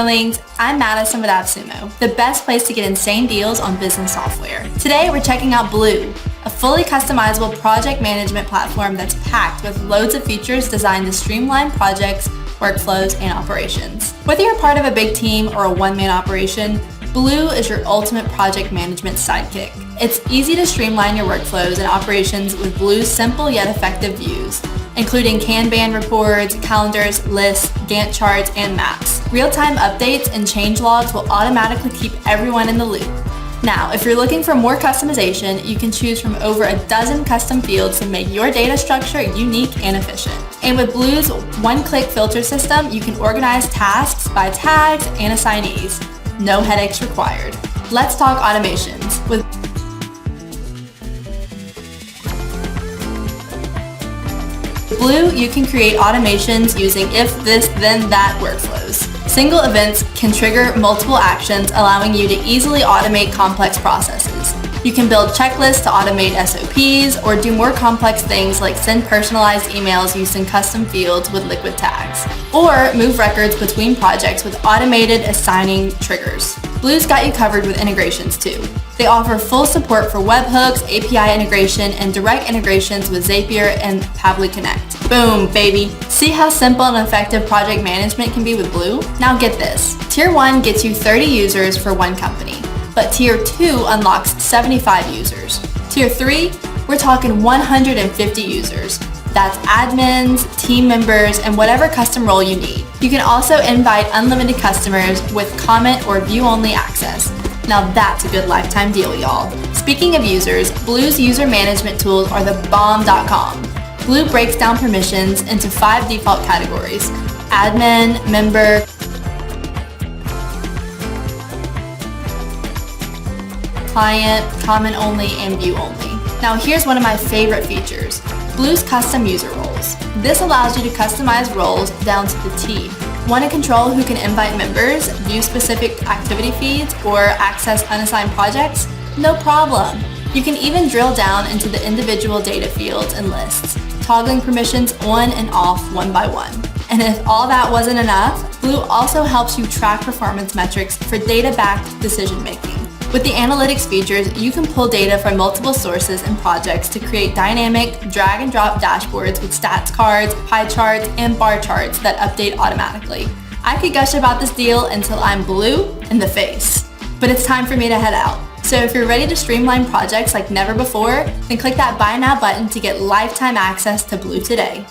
darlings, I'm Madison with AppSumo, the best place to get insane deals on business software. Today we're checking out Blue, a fully customizable project management platform that's packed with loads of features designed to streamline projects, workflows, and operations. Whether you're part of a big team or a one-man operation, Blue is your ultimate project management sidekick. It's easy to streamline your workflows and operations with Blue's simple yet effective views, including Kanban reports, calendars, lists, Gantt charts, and maps. Real-time updates and change logs will automatically keep everyone in the loop. Now, if you're looking for more customization, you can choose from over a dozen custom fields to make your data structure unique and efficient. And with Blue's one-click filter system, you can organize tasks by tags and assignees. No headaches required. Let's talk automations. With Blue, you can create automations using if this, then that workflows. Single events can trigger multiple actions, allowing you to easily automate complex processes. You can build checklists to automate SOPs or do more complex things like send personalized emails using custom fields with liquid tags, or move records between projects with automated assigning triggers. Blue's got you covered with integrations too. They offer full support for webhooks, API integration, and direct integrations with Zapier and Pabbly Connect. Boom, baby. See how simple and effective project management can be with Blue? Now get this. Tier 1 gets you 30 users for one company, but Tier 2 unlocks 75 users. Tier 3, we're talking 150 users. That's admins, team members, and whatever custom role you need. You can also invite unlimited customers with comment or view-only access. Now that's a good lifetime deal, y'all. Speaking of users, Blue's user management tools are the bomb.com. Blue breaks down permissions into 5 default categories: admin, member, client, comment only, and view only. Now here's one of my favorite features, Blue's custom user roles. This allows you to customize roles down to the T. Want to control who can invite members, view specific activity feeds, or access unassigned projects? No problem. You can even drill down into the individual data fields and lists, toggling permissions on and off one by one. And if all that wasn't enough, Blue also helps you track performance metrics for data-backed decision-making. With the analytics features, you can pull data from multiple sources and projects to create dynamic drag-and-drop dashboards with stats cards, pie charts, and bar charts that update automatically. I could gush about this deal until I'm blue in the face, but it's time for me to head out. So if you're ready to streamline projects like never before, then click that Buy Now button to get lifetime access to Blue today.